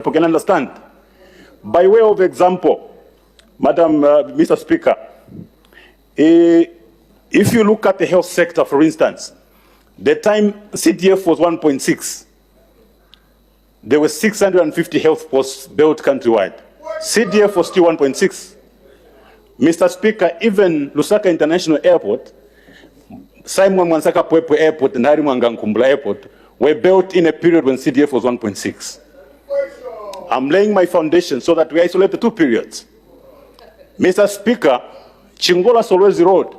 people can understand. By way of example, Mr. Speaker, if you look at the health sector, for instance, the time CDF was 1.6, there were 650 health posts built countrywide. CDF was still 1.6. Mr. Speaker, even Lusaka International Airport, Simon Mwansaka Pwepwe Airport and Harimwanga Nkumbula Airport were built in a period when CDF was 1.6. I'm laying my foundation so that we isolate the two periods. Mr. Speaker, Chingola Solwezi Road,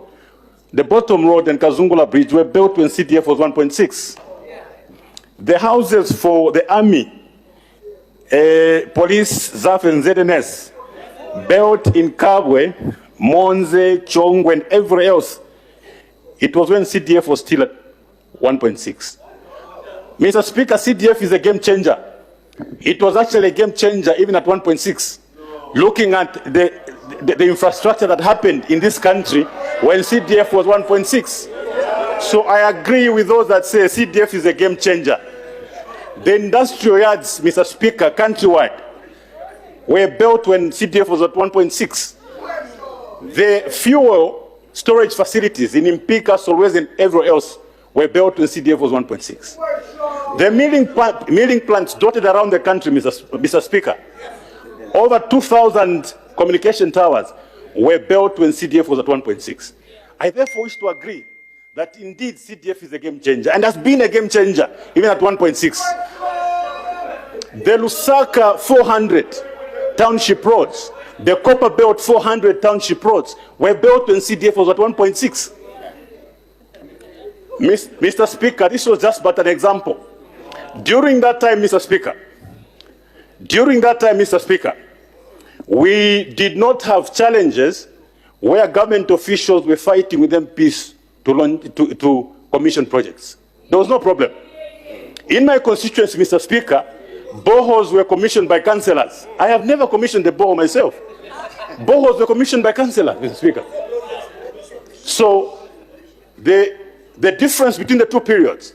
the Bottom Road and Kazungula Bridge were built when CDF was 1.6. The houses for the army, police, ZAF and ZNS, built in Kabwe, Monze, Chongwe and everywhere else, it was when CDF was still at 1.6. Mr. Speaker, CDF is a game changer. It was actually a game changer even at 1.6. Looking at the infrastructure that happened in this country when CDF was 1.6. So I agree with those that say CDF is a game changer. The industrial yards, Mr. Speaker, countrywide, were built when CDF was at 1.6. The fuel storage facilities in Impika, Solwezi, and everywhere else were built when CDF was 1.6. The milling plants dotted around the country, Mr. Speaker, over 2,000 communication towers were built when CDF was at 1.6. I therefore wish to agree that indeed CDF is a game changer and has been a game changer even at 1.6. The Lusaka 400 township roads, the Copper Belt 400 township roads were built when CDF was at 1.6. Mr. Speaker, this was just but an example. During that time, Mr. Speaker, we did not have challenges where government officials were fighting with MPs to commission projects. There was no problem. In my constituency, Mr. Speaker, boreholes were commissioned by councillors. I have never commissioned the borehole myself. Boreholes were commissioned by councillors, Mr. Speaker. So the difference between the two periods,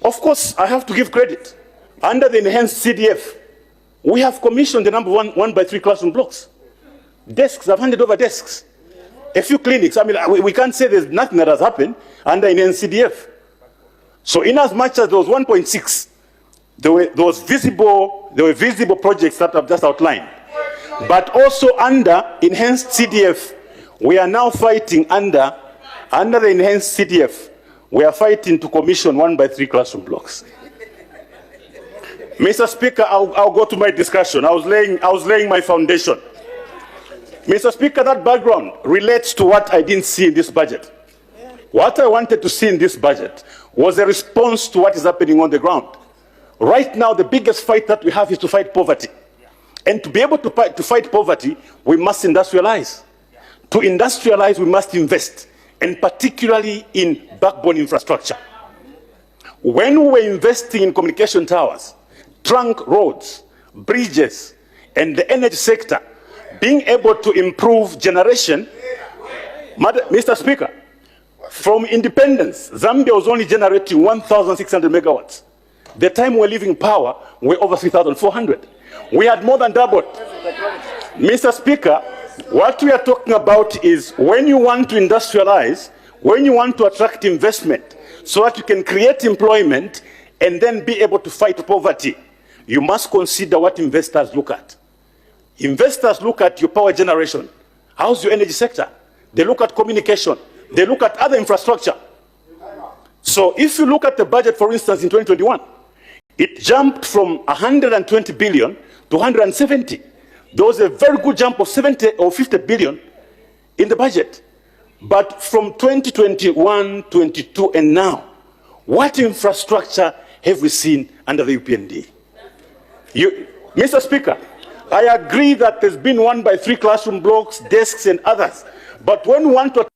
of course, I have to give credit. Under the enhanced CDF, we have commissioned the number 1x3 classroom blocks. Desks, I've handed over desks. A few clinics, I mean, we can't say there's nothing that has happened under enhanced CDF. So in as much as there was 1.6, there were visible projects that I've just outlined. But also under enhanced CDF, we are now fighting under the enhanced CDF, we are fighting to commission 1x3 classroom blocks. Mr. Speaker, I'll go to my discussion. I was laying my foundation. Mr. Speaker, that background relates to what I didn't see in this budget. What I wanted to see in this budget was a response to what is happening on the ground. Right now, the biggest fight that we have is to fight poverty. And to be able to fight poverty, we must industrialize. To industrialize, we must invest, and particularly in backbone infrastructure. When we were investing in communication towers, trunk roads, bridges, and the energy sector, being able to improve generation, Mr. Speaker, from independence, Zambia was only generating 1,600 megawatts. The time we're leaving power, we're over 3,400. We had more than doubled. Mr. Speaker, what we are talking about is when you want to industrialize, when you want to attract investment so that you can create employment and then be able to fight poverty, you must consider what investors look at. Investors look at your power generation. How's your energy sector? They look at communication. They look at other infrastructure. So if you look at the budget, for instance, in 2021, it jumped from 120 billion to 170. There was a very good jump of 70 or 50 billion in the budget. But from 2021, 22, and now, what infrastructure have we seen under the UPND? Mr. Speaker, I agree that there's been 1x3 classroom blocks, desks, and others. But when we want to